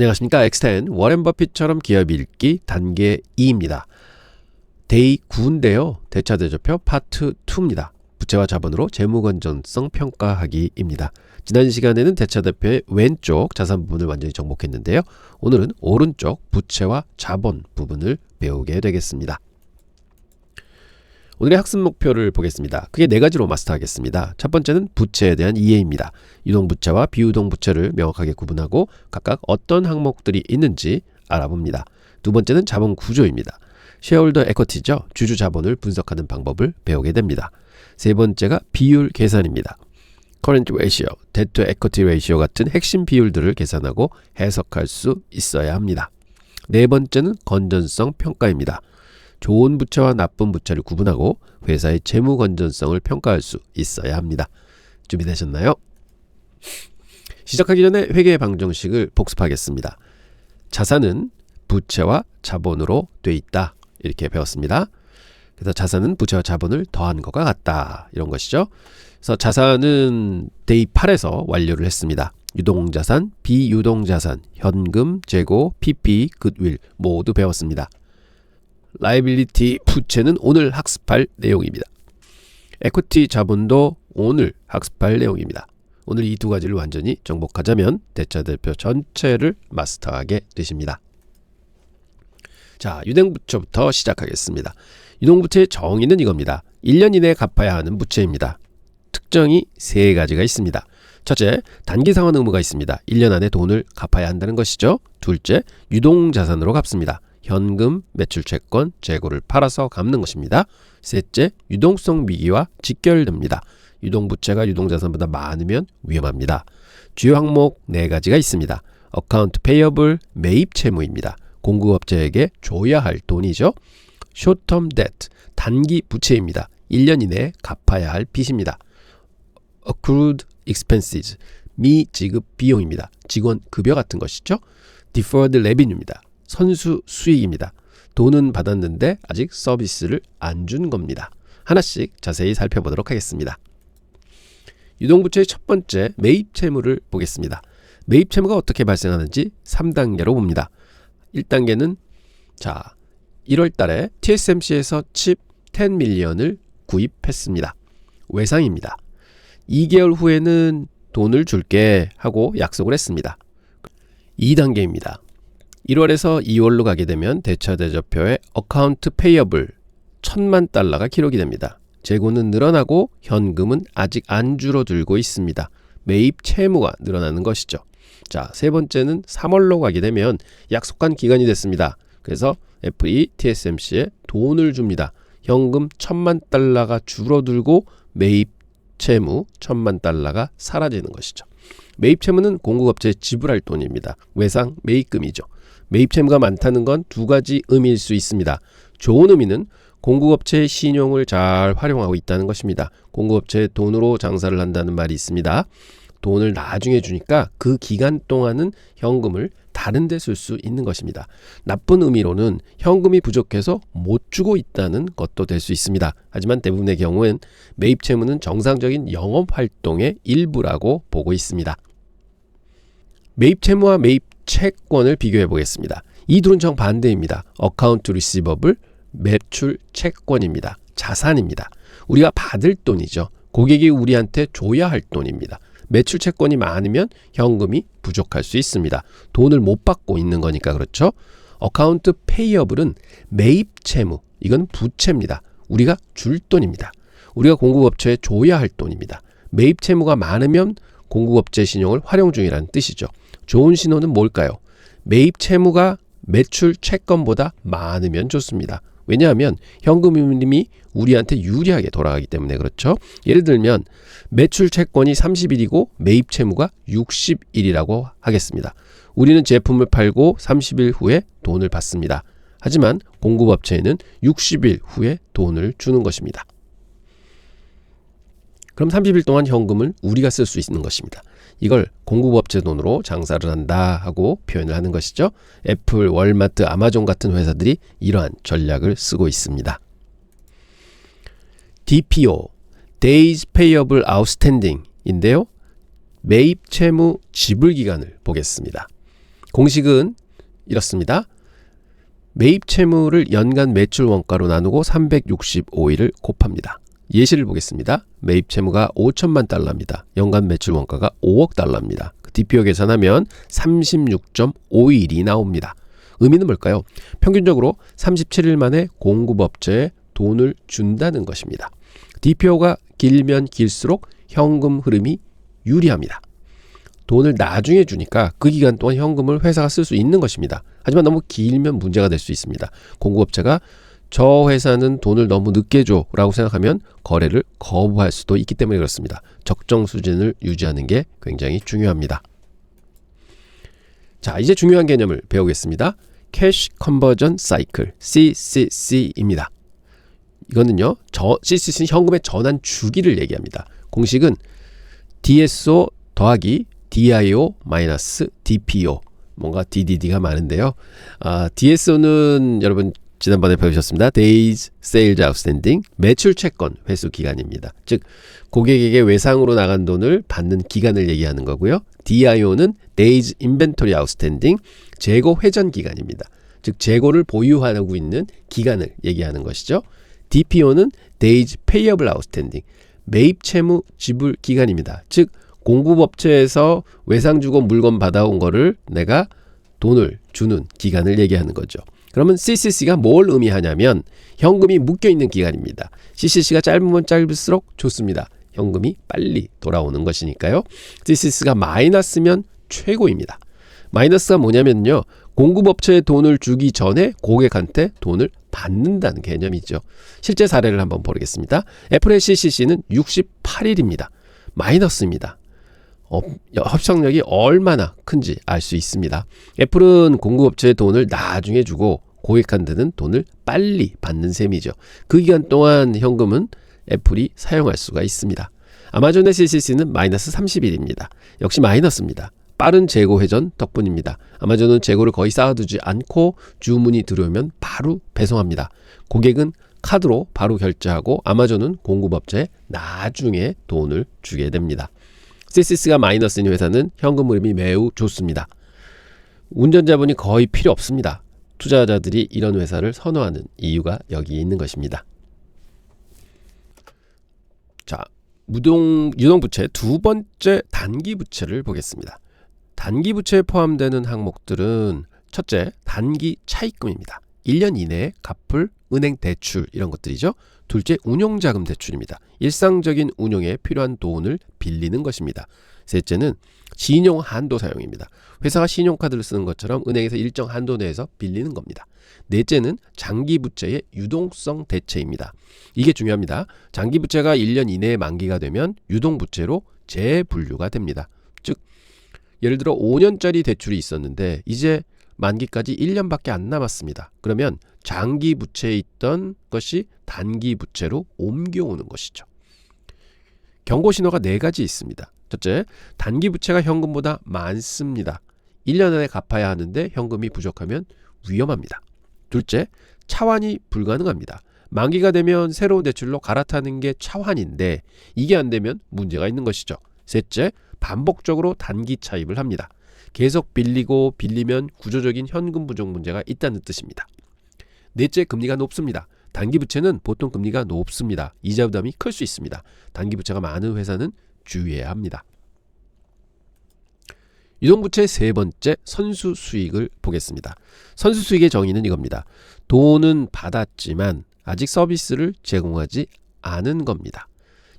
안녕하십니까. 엑스텐 워렌 버핏처럼 기업 읽기 단계 2입니다. 데이 9인데요. 대차대조표 파트 2입니다. 부채와 자본으로 재무건전성 평가하기입니다. 지난 시간에는 대차대표의 왼쪽 자산 부분을 완전히 정복했는데요. 오늘은 오른쪽 부채와 자본 부분을 배우게 되겠습니다. 오늘의 학습 목표를 보겠습니다. 크게 4가지로 마스터하겠습니다. 첫 번째는 부채에 대한 이해입니다. 유동부채와 비유동부채를 명확하게 구분하고 각각 어떤 항목들이 있는지 알아봅니다. 두 번째는 자본 구조입니다. 셰어홀더 에쿼티죠. 주주 자본을 분석하는 방법을 배우게 됩니다. 세 번째가 비율 계산입니다. Current Ratio, Debt to Equity Ratio 같은 핵심 비율들을 계산하고 해석할 수 있어야 합니다. 네 번째는 건전성 평가입니다. 좋은 부채와 나쁜 부채를 구분하고 회사의 재무 건전성을 평가할 수 있어야 합니다. 준비되셨나요? 시작하기 전에 회계 방정식을 복습하겠습니다. 자산은 부채와 자본으로 돼 있다. 이렇게 배웠습니다. 그래서 자산은 부채와 자본을 더한 것과 같다. 이런 것이죠. 그래서 자산은 데이 8에서 완료를 했습니다. 유동자산, 비유동자산, 현금, 재고, PP, 굿윌 모두 배웠습니다. 라이빌리티 부채는 오늘 학습할 내용입니다. 에쿼티 자본도 오늘 학습할 내용입니다. 오늘 이 두 가지를 완전히 정복하자면 대차대표 전체를 마스터하게 되십니다. 자, 유동부채부터 시작하겠습니다. 유동부채의 정의는 이겁니다. 1년 이내에 갚아야 하는 부채입니다. 특정이 3가지가 있습니다. 첫째, 단기 상환 의무가 있습니다. 1년 안에 돈을 갚아야 한다는 것이죠. 둘째, 유동자산으로 갚습니다. 현금, 매출채권, 재고를 팔아서 갚는 것입니다. 셋째, 유동성 위기와 직결됩니다. 유동부채가 유동자산보다 많으면 위험합니다. 주요 항목 4가지가 있습니다. 어카운트 페이어블, 매입 채무입니다. 공급업체에게 줘야 할 돈이죠. short-term debt, 단기 부채입니다. 1년 이내에 갚아야 할 빚입니다. accrued expenses, 미지급 비용입니다. 직원 급여 같은 것이죠. deferred revenue입니다. 선수 수익입니다. 돈은 받았는데 아직 서비스를 안 준 겁니다. 하나씩 자세히 살펴보도록 하겠습니다. 유동부채의 첫 번째 매입 채무를 보겠습니다. 매입 채무가 어떻게 발생하는지 3단계로 봅니다. 1단계는 1월 달에 TSMC에서 칩 10밀리언을 구입했습니다. 외상입니다. 2개월 후에는 돈을 줄게 하고 약속을 했습니다. 2단계입니다. 1월에서 2월로 가게 되면 대차대조표의 어카운트 페이어블 1000만 달러가 기록이 됩니다. 재고는 늘어나고 현금은 아직 안 줄어들고 있습니다. 매입 채무가 늘어나는 것이죠. 자, 세 번째는 3월로 가게 되면 약속한 기간이 됐습니다. 그래서 애플이 TSMC에 돈을 줍니다. 현금 1000만 달러가 줄어들고 매입 채무 1000만 달러가 사라지는 것이죠. 매입 채무는 공급업체에 지불할 돈입니다. 외상, 매입금이죠. 매입 채무가 많다는 건 2가지 의미일 수 있습니다. 좋은 의미는 공급업체의 신용을 잘 활용하고 있다는 것입니다. 공급업체의 돈으로 장사를 한다는 말이 있습니다. 돈을 나중에 주니까 그 기간 동안은 현금을 다른 데 쓸 수 있는 것입니다. 나쁜 의미로는 현금이 부족해서 못 주고 있다는 것도 될 수 있습니다. 하지만 대부분의 경우엔 매입 채무는 정상적인 영업활동의 일부라고 보고 있습니다. 매입 채무와 매입 채권을 비교해 보겠습니다. 이 둘은 정반대입니다. 어카운트 리시버블, 매출 채권입니다. 자산입니다. 우리가 받을 돈이죠. 고객이 우리한테 줘야 할 돈입니다. 매출 채권이 많으면 현금이 부족할 수 있습니다. 돈을 못 받고 있는 거니까 그렇죠. 어카운트 페이어블은 매입 채무, 이건 부채입니다. 우리가 줄 돈입니다. 우리가 공급업체에 줘야 할 돈입니다. 매입 채무가 많으면 공급업체 신용을 활용 중이라는 뜻이죠. 좋은 신호는 뭘까요? 매입 채무가 매출 채권보다 많으면 좋습니다. 왜냐하면 현금 흐름이 우리한테 유리하게 돌아가기 때문에 그렇죠. 예를 들면 매출 채권이 30일이고 매입 채무가 60일이라고 하겠습니다. 우리는 제품을 팔고 30일 후에 돈을 받습니다. 하지만 공급업체에는 60일 후에 돈을 주는 것입니다. 그럼 30일 동안 현금을 우리가 쓸 수 있는 것입니다. 이걸 공급업체 돈으로 장사를 한다 하고 표현을 하는 것이죠. 애플, 월마트, 아마존 같은 회사들이 이러한 전략을 쓰고 있습니다. DPO, Days Payable Outstanding 인데요. 매입 채무 지불 기간을 보겠습니다. 공식은 이렇습니다. 매입 채무를 연간 매출 원가로 나누고 365일을 곱합니다. 예시를 보겠습니다. 매입 채무가 5천만 달러입니다. 연간 매출 원가가 5억 달러입니다. DPO 계산하면 36.5일이 나옵니다. 의미는 뭘까요? 평균적으로 37일 만에 공급업체에 돈을 준다는 것입니다. DPO가 길면 길수록 현금 흐름이 유리합니다. 돈을 나중에 주니까 그 기간 동안 현금을 회사가 쓸 수 있는 것입니다. 하지만 너무 길면 문제가 될 수 있습니다. 공급업체가 저 회사는 돈을 너무 늦게 줘 라고 생각하면 거래를 거부할 수도 있기 때문에 그렇습니다. 적정 수준을 유지하는 게 굉장히 중요합니다. 자, 이제 중요한 개념을 배우겠습니다. Cash Conversion Cycle, CCC입니다. 이거는요, CCC는 현금의 전환 주기를 얘기합니다. 공식은 DSO 더하기 DIO 마이너스 DPO, 뭔가 DDD가 많은데요. DSO는 여러분 지난번에 배우셨습니다. Days Sales Outstanding, 매출 채권 회수 기간입니다. 즉 고객에게 외상으로 나간 돈을 받는 기간을 얘기하는 거고요. DIO는 Days Inventory Outstanding, 재고 회전 기간입니다. 즉 재고를 보유하고 있는 기간을 얘기하는 것이죠. DPO는 Days Payable Outstanding, 매입 채무 지불 기간입니다. 즉 공급업체에서 외상 주고 물건 받아온 거를 내가 돈을 주는 기간을 얘기하는 거죠. 그러면 CCC가 뭘 의미하냐면 현금이 묶여있는 기간입니다. CCC가 짧으면 짧을수록 좋습니다. 현금이 빨리 돌아오는 것이니까요. CCC가 마이너스면 최고입니다. 마이너스가 뭐냐면요, 공급업체에 돈을 주기 전에 고객한테 돈을 받는다는 개념이죠. 실제 사례를 한번 보겠습니다. 애플의 CCC는 68일입니다. 마이너스입니다. 협상력이 얼마나 큰지 알 수 있습니다. 애플은 공급업체에 돈을 나중에 주고 고객한테는 돈을 빨리 받는 셈이죠. 그 기간 동안 현금은 애플이 사용할 수가 있습니다. 아마존의 CCC는 마이너스 30일입니다. 역시 마이너스입니다. 빠른 재고 회전 덕분입니다. 아마존은 재고를 거의 쌓아두지 않고 주문이 들어오면 바로 배송합니다. 고객은 카드로 바로 결제하고 아마존은 공급업체에 나중에 돈을 주게 됩니다. CCC가 마이너스인 회사는 현금 흐름이 매우 좋습니다. 운전자분이 거의 필요 없습니다. 투자자들이 이런 회사를 선호하는 이유가 여기 있는 것입니다. 자, 유동부채 두 번째 단기부채를 보겠습니다. 단기부채에 포함되는 항목들은 첫째, 단기 차입금입니다. 1년 이내에 갚을 은행 대출 이런 것들이죠. 둘째, 운용자금 대출입니다. 일상적인 운용에 필요한 돈을 빌리는 것입니다. 셋째는 신용 한도 사용입니다. 회사가 신용카드를 쓰는 것처럼 은행에서 일정 한도 내에서 빌리는 겁니다. 넷째는 장기부채의 유동성 대체입니다. 이게 중요합니다. 장기부채가 1년 이내에 만기가 되면 유동부채로 재분류가 됩니다. 즉 예를 들어 5년짜리 대출이 있었는데 이제 만기까지 1년밖에 안 남았습니다. 그러면 장기 부채에 있던 것이 단기 부채로 옮겨오는 것이죠. 경고 신호가 4가지 있습니다. 첫째, 단기 부채가 현금보다 많습니다. 1년 안에 갚아야 하는데 현금이 부족하면 위험합니다. 둘째, 차환이 불가능합니다. 만기가 되면 새로운 대출로 갈아타는 게 차환인데 이게 안 되면 문제가 있는 것이죠. 셋째, 반복적으로 단기 차입을 합니다. 계속 빌리면 구조적인 현금 부족 문제가 있다는 뜻입니다. 넷째, 금리가 높습니다. 단기 부채는 보통 금리가 높습니다. 이자 부담이 클 수 있습니다. 단기 부채가 많은 회사는 주의해야 합니다. 유동부채 세 번째, 선수 수익을 보겠습니다. 선수 수익의 정의는 이겁니다. 돈은 받았지만 아직 서비스를 제공하지 않은 겁니다.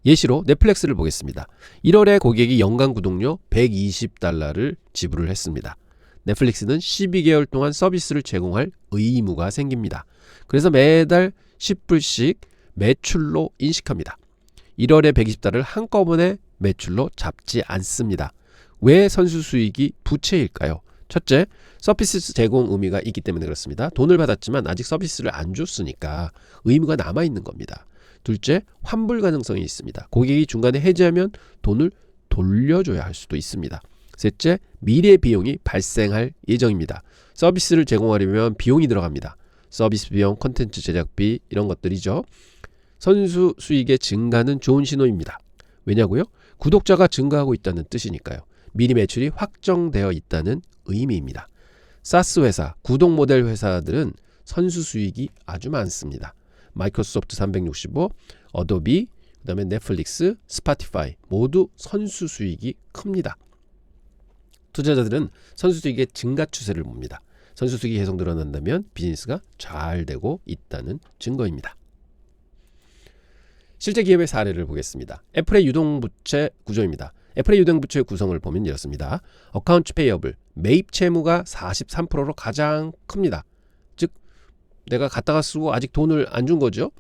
예시로 넷플릭스를 보겠습니다. 1월에 고객이 연간 구독료 120달러를 지불을 했습니다. 넷플릭스는 12개월 동안 서비스를 제공할 의무가 생깁니다. 그래서 매달 10불씩 매출로 인식합니다. 1월에 120달러를 한꺼번에 매출로 잡지 않습니다. 왜 선수 수익이 부채일까요? 첫째, 서비스 제공 의무가 있기 때문에 그렇습니다. 돈을 받았지만 아직 서비스를 안 줬으니까 의무가 남아있는 겁니다. 둘째, 환불 가능성이 있습니다. 고객이 중간에 해지하면 돈을 돌려줘야 할 수도 있습니다. 셋째, 미래 비용이 발생할 예정입니다. 서비스를 제공하려면 비용이 들어갑니다. 서비스 비용, 콘텐츠 제작비 이런 것들이죠. 선수 수익의 증가는 좋은 신호입니다. 왜냐고요? 구독자가 증가하고 있다는 뜻이니까요. 미리 매출이 확정되어 있다는 의미입니다. 사스 회사, 구독 모델 회사들은 선수 수익이 아주 많습니다. 마이크로소프트 365, 어도비, 그 다음에 넷플릭스, 스파티파이 모두 선수 수익이 큽니다. 투자자들은 선수 수익의 증가 추세를 봅니다. 선수 수익이 계속 늘어난다면 비즈니스가 잘 되고 있다는 증거입니다. 실제 기업의 사례를 보겠습니다. 애플의 유동부채 구조입니다. 애플의 유동부채 구성을 보면 이렇습니다. 어카운트 페이어블, 매입 채무가 43%로 가장 큽니다. 즉 내가 갖다가 쓰고 아직 돈을 안 준 거죠.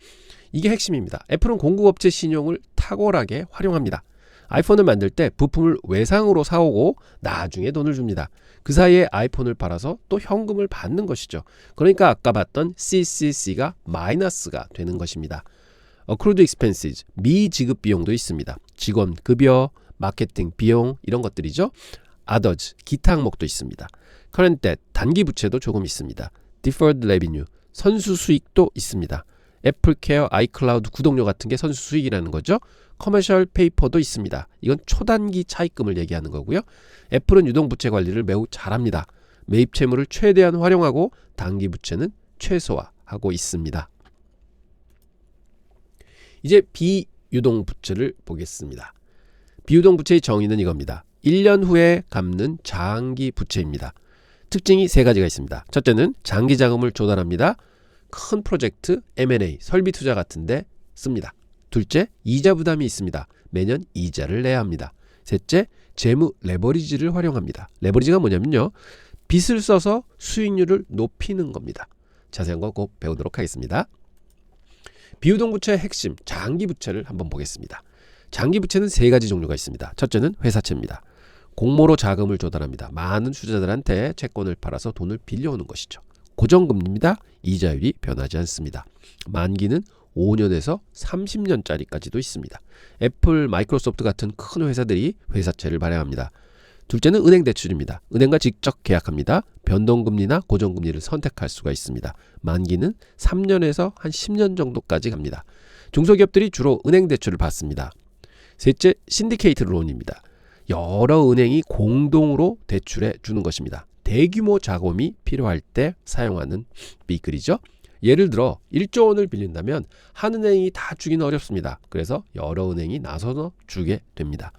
이게 핵심입니다. 애플은 공급업체 신용을 탁월하게 활용합니다. 아이폰을 만들 때 부품을 외상으로 사오고 나중에 돈을 줍니다. 그 사이에 아이폰을 팔아서 또 현금을 받는 것이죠. 그러니까 아까 봤던 CCC가 마이너스가 되는 것입니다. Accrued Expenses, 미지급 비용도 있습니다. 직원 급여, 마케팅 비용 이런 것들이죠. Others, 기타 항목도 있습니다. Current Debt, 단기 부채도 조금 있습니다. Deferred Revenue, 선수 수익도 있습니다. 애플케어, 아이클라우드 구독료 같은 게 선수 수익이라는 거죠. 커머셜 페이퍼도 있습니다. 이건 초단기 차입금을 얘기하는 거고요. 애플은 유동부채 관리를 매우 잘합니다. 매입 채무를 최대한 활용하고 단기 부채는 최소화하고 있습니다. 이제 비유동부채를 보겠습니다. 비유동부채의 정의는 이겁니다. 1년 후에 갚는 장기 부채입니다. 특징이 세 가지가 있습니다. 첫째는 장기 자금을 조달합니다. 큰 프로젝트, M&A, 설비 투자 같은데 씁니다. 둘째, 이자 부담이 있습니다. 매년 이자를 내야 합니다. 셋째, 재무 레버리지를 활용합니다. 레버리지가 뭐냐면요. 빚을 써서 수익률을 높이는 겁니다. 자세한 거 꼭 배우도록 하겠습니다. 비유동부채의 핵심, 장기부채를 한번 보겠습니다. 장기부채는 세 가지 종류가 있습니다. 첫째는 회사채입니다. 공모로 자금을 조달합니다. 많은 투자자들한테 채권을 팔아서 돈을 빌려오는 것이죠. 고정금리입니다. 이자율이 변하지 않습니다. 만기는 5년에서 30년짜리까지도 있습니다. 애플, 마이크로소프트 같은 큰 회사들이 회사채를 발행합니다. 둘째는 은행 대출입니다. 은행과 직접 계약합니다. 변동금리나 고정금리를 선택할 수가 있습니다. 만기는 3년에서 한 10년 정도까지 갑니다. 중소기업들이 주로 은행 대출을 받습니다. 셋째, 신디케이트 론입니다. 여러 은행이 공동으로 대출해 주는 것입니다. 대규모 자금이 필요할 때 사용하는 비글이죠. 예를 들어 1조 원을 빌린다면 한 은행이 다 주기는 어렵습니다. 그래서 여러 은행이 나서서 주게 됩니다.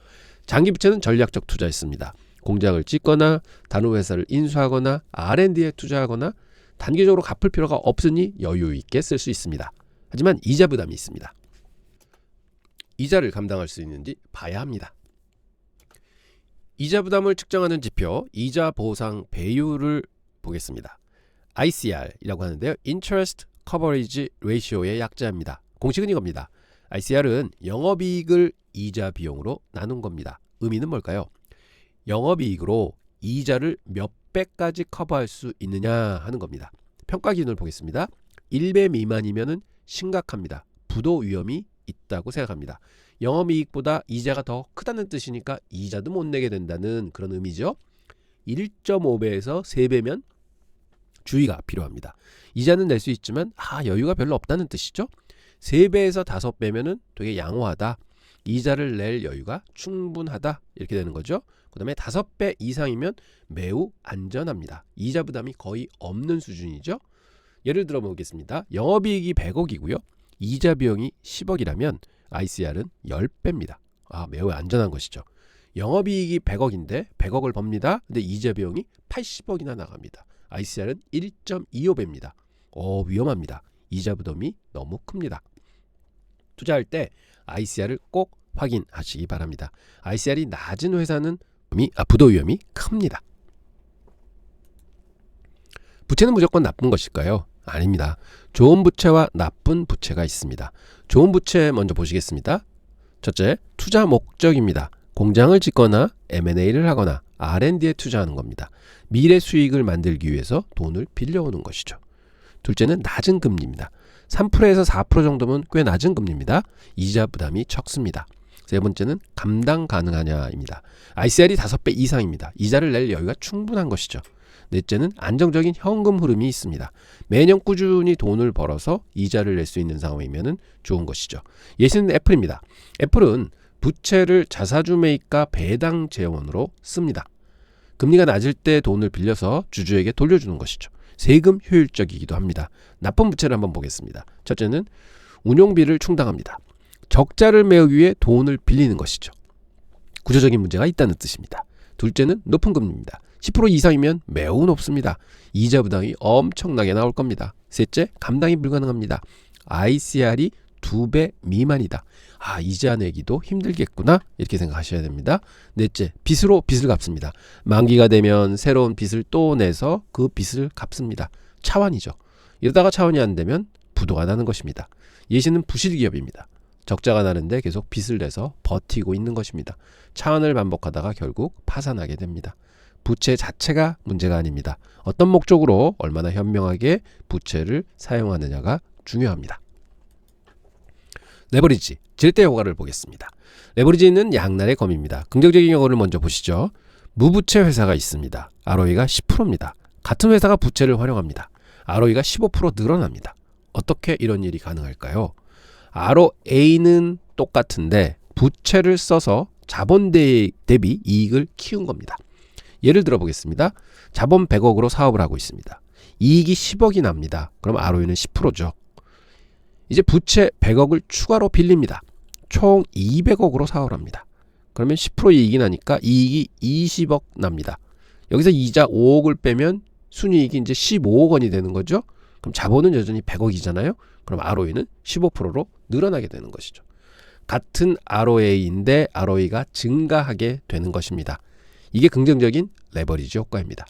장기부채는 전략적 투자였습니다. 공장을 짓거나 다른 회사를 인수하거나 R&D에 투자하거나 단기적으로 갚을 필요가 없으니 여유 있게 쓸 수 있습니다. 하지만 이자 부담이 있습니다. 이자를 감당할 수 있는지 봐야 합니다. 이자 부담을 측정하는 지표, 이자 보상 배율을 보겠습니다. ICR이라고 하는데요. Interest Coverage Ratio의 약자입니다. 공식은 이겁니다. ICR은 영업이익을 이자 비용으로 나눈 겁니다. 의미는 뭘까요? 영업이익으로 이자를 몇 배까지 커버할 수 있느냐 하는 겁니다. 평가 기준을 보겠습니다. 1배 미만이면 심각합니다. 부도 위험이 있다고 생각합니다. 영업이익보다 이자가 더 크다는 뜻이니까 이자도 못 내게 된다는 그런 의미죠. 1.5배에서 3배면 주의가 필요합니다. 이자는 낼 수 있지만 여유가 별로 없다는 뜻이죠. 3배에서 5배면은 되게 양호하다. 이자를 낼 여유가 충분하다. 이렇게 되는 거죠. 그 다음에 5배 이상이면 매우 안전합니다. 이자 부담이 거의 없는 수준이죠. 예를 들어 보겠습니다. 영업이익이 100억이고요. 이자 비용이 10억이라면 ICR은 10배입니다. 매우 안전한 것이죠. 영업이익이 100억인데 100억을 법니다. 근데 이자 비용이 80억이나 나갑니다. ICR은 1.25배입니다. 위험합니다. 이자 부담이 너무 큽니다. 투자할 때 ICR을 꼭 확인하시기 바랍니다. ICR이 낮은 회사는 부도 위험이 큽니다. 부채는 무조건 나쁜 것일까요? 아닙니다. 좋은 부채와 나쁜 부채가 있습니다. 좋은 부채 먼저 보시겠습니다. 첫째, 투자 목적입니다. 공장을 짓거나 M&A를 하거나 R&D에 투자하는 겁니다. 미래 수익을 만들기 위해서 돈을 빌려오는 것이죠. 둘째는 낮은 금리입니다. 3%에서 4% 정도면 꽤 낮은 금리입니다. 이자 부담이 적습니다. 세 번째는 감당 가능하냐입니다. ICR이 5배 이상입니다. 이자를 낼 여유가 충분한 것이죠. 넷째는 안정적인 현금 흐름이 있습니다. 매년 꾸준히 돈을 벌어서 이자를 낼 수 있는 상황이면 좋은 것이죠. 예시는 애플입니다. 애플은 부채를 자사주 매입과 배당 재원으로 씁니다. 금리가 낮을 때 돈을 빌려서 주주에게 돌려주는 것이죠. 세금 효율적이기도 합니다. 나쁜 부채를 한번 보겠습니다. 첫째는 운용비를 충당합니다. 적자를 메우기 위해 돈을 빌리는 것이죠. 구조적인 문제가 있다는 뜻입니다. 둘째는 높은 금리입니다. 10% 이상이면 매우 높습니다. 이자 부담이 엄청나게 나올 겁니다. 셋째, 감당이 불가능합니다. ICR이 2배 미만이다. 이자 내기도 힘들겠구나 이렇게 생각하셔야 됩니다. 넷째, 빚으로 빚을 갚습니다. 만기가 되면 새로운 빚을 또 내서 그 빚을 갚습니다. 차환이죠. 이러다가 차환이 안 되면 부도가 나는 것입니다. 예시는 부실기업입니다. 적자가 나는데 계속 빚을 내서 버티고 있는 것입니다. 차환을 반복하다가 결국 파산하게 됩니다. 부채 자체가 문제가 아닙니다. 어떤 목적으로 얼마나 현명하게 부채를 사용하느냐가 중요합니다. 레버리지, 질대 효과를 보겠습니다. 레버리지는 양날의 검입니다. 긍정적인 경우를 먼저 보시죠. 무부채 회사가 있습니다. ROE가 10%입니다. 같은 회사가 부채를 활용합니다. ROE가 15% 늘어납니다. 어떻게 이런 일이 가능할까요? ROA는 똑같은데 부채를 써서 자본 대비 이익을 키운 겁니다. 예를 들어 보겠습니다. 자본 100억으로 사업을 하고 있습니다. 이익이 10억이 납니다. 그럼 ROE는 10%죠. 이제 부채 100억을 추가로 빌립니다. 총 200억으로 사업을 합니다. 그러면 10% 이익이 나니까 이익이 20억 납니다. 여기서 이자 5억을 빼면 순이익이 이제 15억 원이 되는 거죠. 그럼 자본은 여전히 100억이잖아요. 그럼 ROE는 15%로 늘어나게 되는 것이죠. 같은 ROA인데 ROE가 증가하게 되는 것입니다. 이게 긍정적인 레버리지 효과입니다.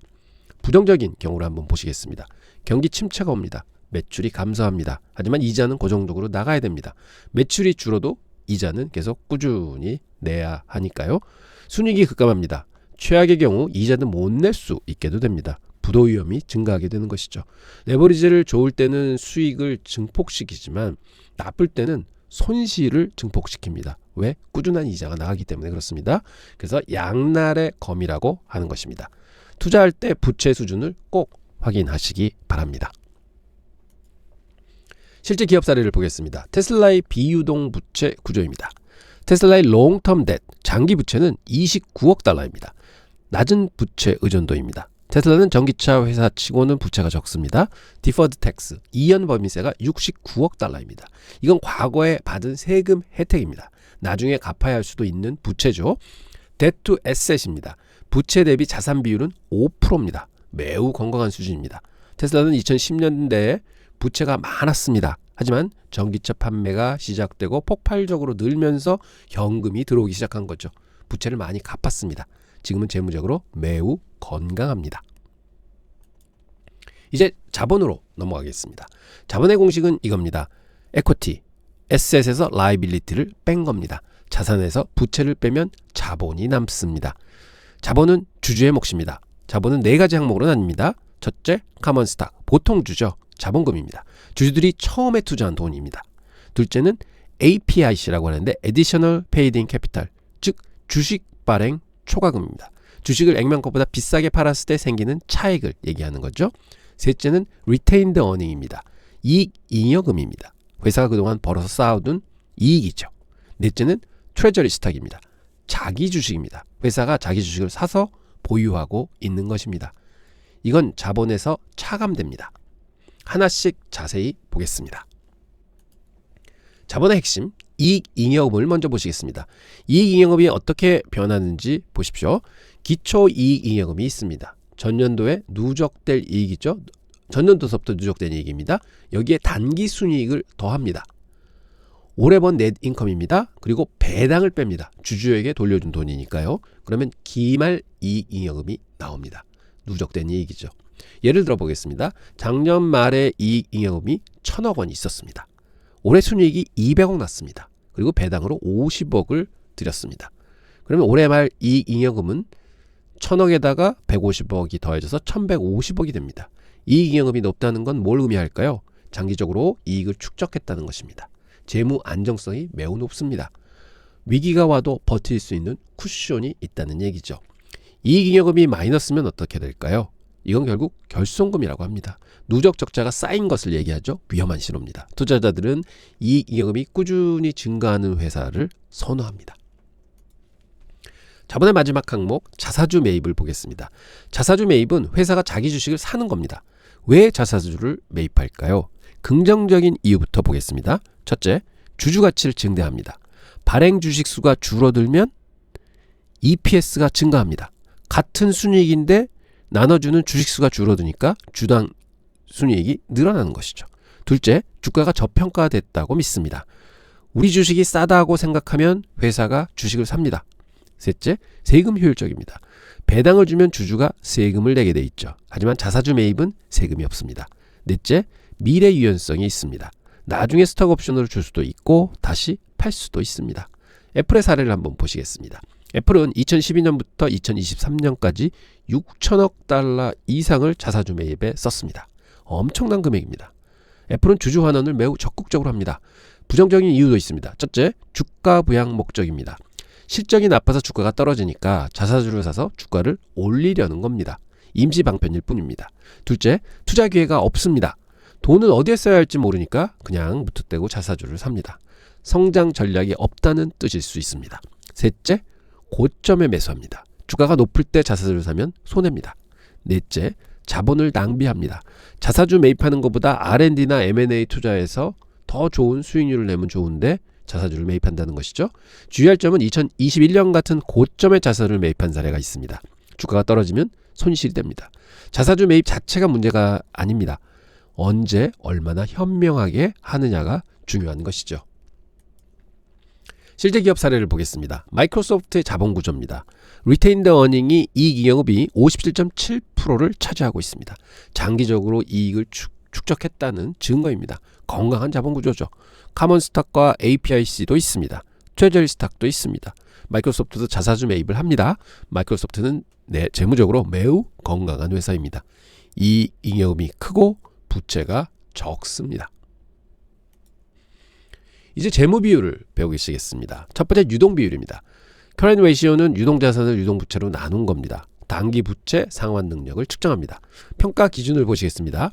부정적인 경우를 한번 보시겠습니다. 경기 침체가 옵니다. 매출이 감소합니다. 하지만 이자는 고정적으로 나가야 됩니다. 매출이 줄어도 이자는 계속 꾸준히 내야 하니까요. 순이익이 급감합니다. 최악의 경우 이자는 못 낼 수 있게도 됩니다. 부도 위험이 증가하게 되는 것이죠. 레버리지를 좋을 때는 수익을 증폭시키지만 나쁠 때는 손실을 증폭시킵니다. 왜? 꾸준한 이자가 나가기 때문에 그렇습니다. 그래서 양날의 검이라고 하는 것입니다. 투자할 때 부채 수준을 꼭 확인하시기 바랍니다. 실제 기업 사례를 보겠습니다. 테슬라의 비유동 부채 구조입니다. 테슬라의 롱텀 뎃, 장기 부채는 29억 달러입니다. 낮은 부채 의존도입니다. 테슬라는 전기차 회사치고는 부채가 적습니다. 디퍼드 텍스, 이연 법인세가 69억 달러입니다. 이건 과거에 받은 세금 혜택입니다. 나중에 갚아야 할 수도 있는 부채죠. 데트 투 에셋입니다. 부채 대비 자산 비율은 5%입니다. 매우 건강한 수준입니다. 테슬라는 2010년대에 부채가 많았습니다. 하지만 전기차 판매가 시작되고 폭발적으로 늘면서 현금이 들어오기 시작한 거죠. 부채를 많이 갚았습니다. 지금은 재무적으로 매우 건강합니다. 이제 자본으로 넘어가겠습니다. 자본의 공식은 이겁니다. equity, asset에서 liability를 뺀 겁니다. 자산에서 부채를 빼면 자본이 남습니다. 자본은 주주의 몫입니다. 자본은 4가지 항목으로 나뉩니다. 첫째, common stock, 보통주죠. 자본금입니다. 주주들이 처음에 투자한 돈입니다. 둘째는 APIC라고 하는데 Additional Paid in Capital, 즉 주식 발행 초과금입니다. 주식을 액면가보다 비싸게 팔았을 때 생기는 차익을 얘기하는 거죠. 셋째는 Retained Earning입니다. 이익 잉여금입니다. 회사가 그동안 벌어서 쌓아둔 이익이죠. 넷째는 Treasury Stock입니다. 자기 주식입니다. 회사가 자기 주식을 사서 보유하고 있는 것입니다. 이건 자본에서 차감됩니다. 하나씩 자세히 보겠습니다. 자본의 핵심, 이익잉여금을 먼저 보시겠습니다. 이익잉여금이 어떻게 변하는지 보십시오. 기초이익잉여금이 있습니다. 전년도에 누적될 이익이죠. 전년도서부터 누적된 이익입니다. 여기에 단기순이익을 더합니다. 올해 번 넷인컴입니다. 그리고 배당을 뺍니다. 주주에게 돌려준 돈이니까요. 그러면 기말 이익잉여금이 나옵니다. 누적된 이익이죠. 예를 들어 보겠습니다. 작년 말에 이익잉여금이 1,000억 원이 있었습니다. 올해 순이익이 200억 났습니다. 그리고 배당으로 50억을 드렸습니다. 그러면 올해 말 이익잉여금은 1,000억에다가 150억이 더해져서 1,150억이 됩니다. 이익잉여금이 높다는 건 뭘 의미할까요? 장기적으로 이익을 축적했다는 것입니다. 재무 안정성이 매우 높습니다. 위기가 와도 버틸 수 있는 쿠션이 있다는 얘기죠. 이익잉여금이 마이너스면 어떻게 될까요? 이건 결국 결손금이라고 합니다. 누적 적자가 쌓인 것을 얘기하죠. 위험한 신호입니다. 투자자들은 이익잉여금이 꾸준히 증가하는 회사를 선호합니다. 자본의 마지막 항목 자사주 매입을 보겠습니다. 자사주 매입은 회사가 자기 주식을 사는 겁니다. 왜 자사주를 매입할까요? 긍정적인 이유부터 보겠습니다. 첫째, 주주 가치를 증대합니다. 발행 주식 수가 줄어들면 EPS가 증가합니다. 같은 순이익인데 나눠주는 주식 수가 줄어드니까 주당 순이익이 늘어나는 것이죠. 둘째, 주가가 저평가됐다고 믿습니다. 우리 주식이 싸다고 생각하면 회사가 주식을 삽니다. 셋째, 세금 효율적입니다. 배당을 주면 주주가 세금을 내게 돼 있죠. 하지만 자사주 매입은 세금이 없습니다. 넷째, 미래 유연성이 있습니다. 나중에 스톡 옵션으로 줄 수도 있고 다시 팔 수도 있습니다. 애플의 사례를 한번 보시겠습니다. 애플은 2012년부터 2023년까지 6천억 달러 이상을 자사주 매입에 썼습니다. 엄청난 금액입니다. 애플은 주주 환원을 매우 적극적으로 합니다. 부정적인 이유도 있습니다. 첫째, 주가 부양 목적입니다. 실적이 나빠서 주가가 떨어지니까 자사주를 사서 주가를 올리려는 겁니다. 임시 방편일 뿐입니다. 둘째, 투자 기회가 없습니다. 돈을 어디에 써야 할지 모르니까 그냥 무턱대고 자사주를 삽니다. 성장 전략이 없다는 뜻일 수 있습니다. 셋째, 고점에 매수합니다. 주가가 높을 때 자사주를 사면 손해입니다. 넷째, 자본을 낭비합니다. 자사주 매입하는 것보다 R&D나 M&A 투자해서 더 좋은 수익률을 내면 좋은데 자사주를 매입한다는 것이죠. 주의할 점은 2021년 같은 고점의 자사를 매입한 사례가 있습니다. 주가가 떨어지면 손실이 됩니다. 자사주 매입 자체가 문제가 아닙니다. 언제 얼마나 현명하게 하느냐가 중요한 것이죠. 실제 기업 사례를 보겠습니다. 마이크로소프트의 자본 구조입니다. 리테인드 어닝이 이익잉여금이 57.7%를 차지하고 있습니다. 장기적으로 이익을 축적했다는 증거입니다. 건강한 자본 구조죠. 카먼 스탁과 APIC도 있습니다. 트레저리 스탁도 있습니다. 마이크로소프트도 자사주 매입을 합니다. 마이크로소프트는 재무적으로 매우 건강한 회사입니다. 이익잉여금이 크고 부채가 적습니다. 이제 재무 비율을 배우시겠습니다. 첫 번째 유동 비율입니다. 커런트 레이시오는 유동 자산을 유동 부채로 나눈 겁니다. 단기 부채 상환 능력을 측정합니다. 평가 기준을 보시겠습니다.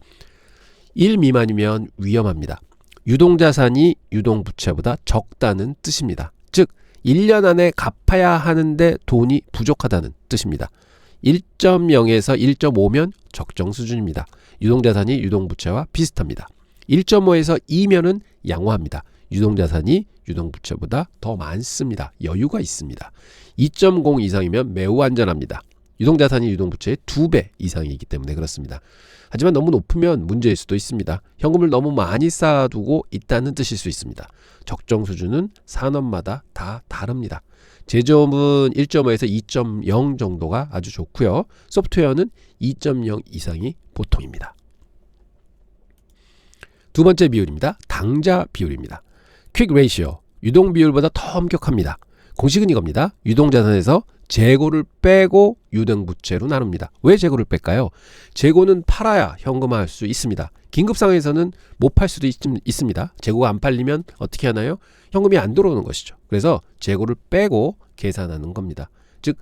1 미만이면 위험합니다. 유동 자산이 유동 부채보다 적다는 뜻입니다. 즉 1년 안에 갚아야 하는데 돈이 부족하다는 뜻입니다. 1.0에서 1.5면 적정 수준입니다. 유동 자산이 유동 부채와 비슷합니다. 1.5에서 2면은 양호합니다. 유동자산이 유동부채보다 더 많습니다. 여유가 있습니다. 2.0 이상이면 매우 안전합니다. 유동자산이 유동부채의 2배 이상이기 때문에 그렇습니다. 하지만 너무 높으면 문제일 수도 있습니다. 현금을 너무 많이 쌓아두고 있다는 뜻일 수 있습니다. 적정 수준은 산업마다 다 다릅니다. 제조업은 1.5에서 2.0 정도가 아주 좋고요. 소프트웨어는 2.0 이상이 보통입니다. 두 번째 비율입니다. 당좌 비율입니다. 퀵 레이시오, 유동 비율보다 더 엄격합니다. 공식은 이겁니다. 유동자산에서 재고를 빼고 유동부채로 나눕니다. 왜 재고를 뺄까요? 재고는 팔아야 현금화할 수 있습니다. 긴급 상황에서는 못 팔 수도 있습니다. 재고가 안 팔리면 어떻게 하나요? 현금이 안 들어오는 것이죠. 그래서 재고를 빼고 계산하는 겁니다. 즉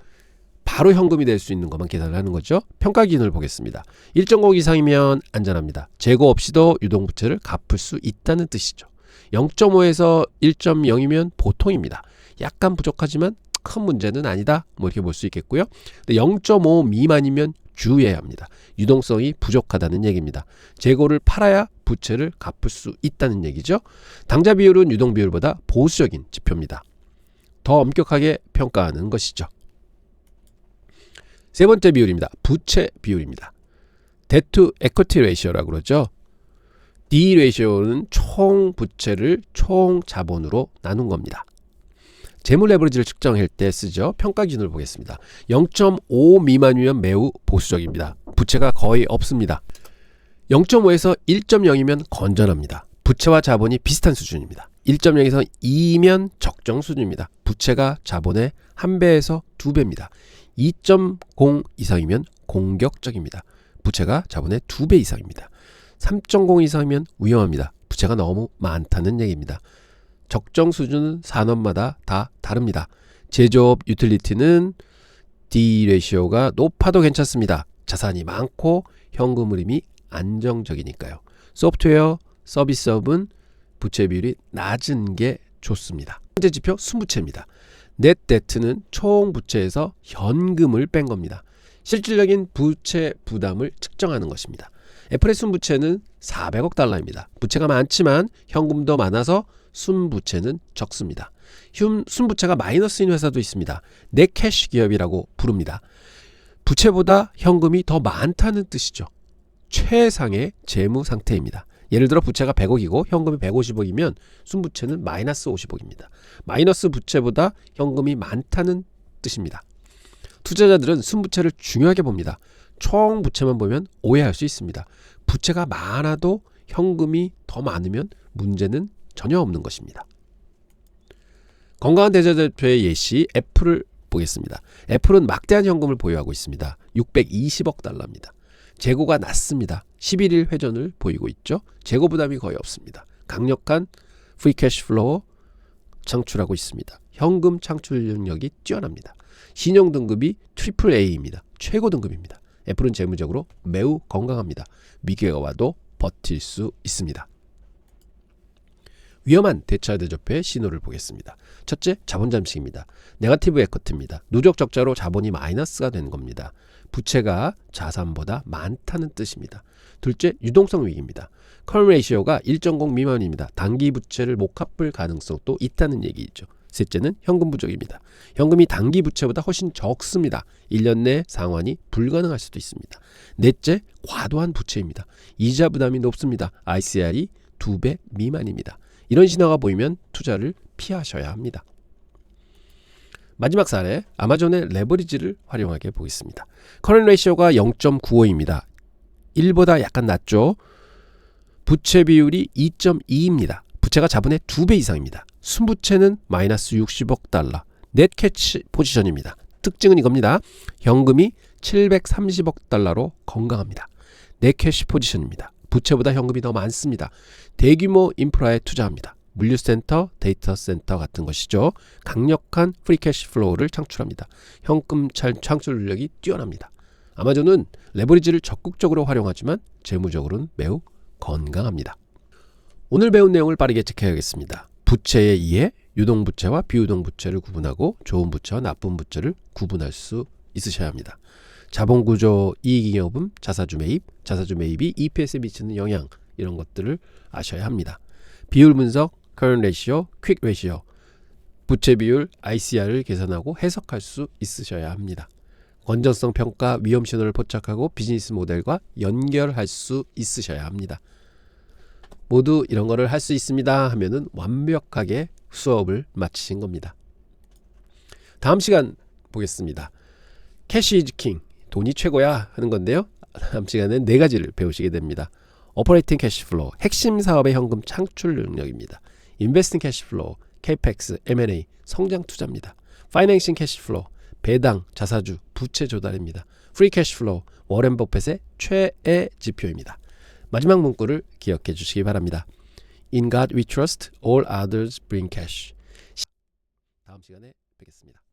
바로 현금이 될 수 있는 것만 계산을 하는 거죠. 평가 기준을 보겠습니다. 1.5 이상이면 안전합니다. 재고 없이도 유동부채를 갚을 수 있다는 뜻이죠. 0.5에서 1.0이면 보통입니다. 약간 부족하지만 큰 문제는 아니다. 뭐 이렇게 볼 수 있겠고요. 0.5 미만이면 주의해야 합니다. 유동성이 부족하다는 얘기입니다. 재고를 팔아야 부채를 갚을 수 있다는 얘기죠. 당좌 비율은 유동 비율보다 보수적인 지표입니다. 더 엄격하게 평가하는 것이죠. 세 번째 비율입니다. 부채 비율입니다. Debt to Equity Ratio라고 그러죠. D 레이시오는 총 부채를 총 자본으로 나눈 겁니다. 재무 레버리지를 측정할 때 쓰죠. 평가 기준을 보겠습니다. 0.5 미만이면 매우 보수적입니다. 부채가 거의 없습니다. 0.5에서 1.0이면 건전합니다. 부채와 자본이 비슷한 수준입니다. 1.0에서 2면 적정 수준입니다. 부채가 자본의 1배에서 2배입니다. 2.0 이상이면 공격적입니다. 부채가 자본의 2배 이상입니다. 3.0 이상이면 위험합니다. 부채가 너무 많다는 얘기입니다. 적정 수준은 산업마다 다 다릅니다. 제조업, 유틸리티는 D 레이시오가 높아도 괜찮습니다. 자산이 많고 현금 흐름이 안정적이니까요. 소프트웨어, 서비스업은 부채 비율이 낮은 게 좋습니다. 현재 지표 순부채입니다. net debt는 총 부채에서 현금을 뺀 겁니다. 실질적인 부채 부담을 측정하는 것입니다. 애플의 순부채는 400억 달러입니다. 부채가 많지만 현금도 많아서 순부채는 적습니다. 순부채가 마이너스인 회사도 있습니다. 넷캐시 기업이라고 부릅니다. 부채보다 현금이 더 많다는 뜻이죠. 최상의 재무 상태입니다. 예를 들어 부채가 100억이고 현금이 150억이면 순부채는 마이너스 50억입니다. 마이너스 부채보다 현금이 많다는 뜻입니다. 투자자들은 순부채를 중요하게 봅니다. 총 부채만 보면 오해할 수 있습니다. 부채가 많아도 현금이 더 많으면 문제는 전혀 없는 것입니다. 건강한 대자대표의 예시 애플을 보겠습니다. 애플은 막대한 현금을 보유하고 있습니다. 620억 달러입니다. 재고가 낮습니다. 11일 회전을 보이고 있죠. 재고 부담이 거의 없습니다. 강력한 프리 캐시 플로우 창출하고 있습니다. 현금 창출 능력이 뛰어납니다. 신용 등급이 AAA입니다. 최고 등급입니다. 애플은 재무적으로 매우 건강합니다. 위기가 와도 버틸 수 있습니다. 위험한 대차대조표의 신호를 보겠습니다. 첫째, 자본 잠식입니다. 네거티브 에쿼티입니다. 누적 적자로 자본이 마이너스가 된 겁니다. 부채가 자산보다 많다는 뜻입니다. 둘째, 유동성 위기입니다. 커런 레이시오가 1.0 미만입니다. 단기 부채를 못 갚을 가능성도 있다는 얘기죠. 셋째는 현금 부족입니다. 현금이 단기 부채보다 훨씬 적습니다. 1년 내 상환이 불가능할 수도 있습니다. 넷째, 과도한 부채입니다. 이자 부담이 높습니다. ICR이 2배 미만입니다. 이런 신호가 보이면 투자를 피하셔야 합니다. 마지막 사례, 아마존의 레버리지를 활용하게 보겠습니다. 커런 레이시오가 0.95입니다. 1보다 약간 낮죠. 부채 비율이 2.2입니다. 부채가 자본의 2배 이상입니다. 순부채는 마이너스 60억 달러. 넷 캐치 포지션입니다. 특징은 이겁니다. 현금이 730억 달러로 건강합니다. 넷 캐시 포지션입니다. 부채보다 현금이 더 많습니다. 대규모 인프라에 투자합니다. 물류센터, 데이터 센터 같은 것이죠. 강력한 프리 캐시 플로우를 창출합니다. 현금 창출 능력이 뛰어납니다. 아마존은 레버리지를 적극적으로 활용하지만 재무적으로는 매우 건강합니다. 오늘 배운 내용을 빠르게 체크해야겠습니다. 부채의 이해, 유동부채와 비유동부채를 구분하고 좋은 부채와 나쁜 부채를 구분할 수 있으셔야 합니다. 자본구조, 이익잉여금, 자사주 매입이 EPS에 미치는 영향, 이런 것들을 아셔야 합니다. 비율 분석, current ratio, quick ratio, 부채 비율, ICR을 계산하고 해석할 수 있으셔야 합니다. 건전성 평가, 위험 신호를 포착하고 비즈니스 모델과 연결할 수 있으셔야 합니다. 모두 이런 거를 할 수 있습니다 하면은 완벽하게 수업을 마치신 겁니다. 다음 시간 보겠습니다. 캐시 이즈 킹, 돈이 최고야 하는 건데요. 다음 시간엔 4가지를 배우시게 됩니다. 오퍼레이팅 캐시 플로우, 핵심 사업의 현금 창출 능력입니다. 인베스팅 캐시 플로우, CAPEX, M&A, 성장 투자입니다. 파이낸싱 캐시 플로우, 배당, 자사주, 부채 조달입니다. 프리 캐시 플로우, 워렌 버핏의 최애 지표입니다. 마지막 문구를 기억해 주시기 바랍니다. In God we trust, all others bring cash. 다음 시간에 뵙겠습니다.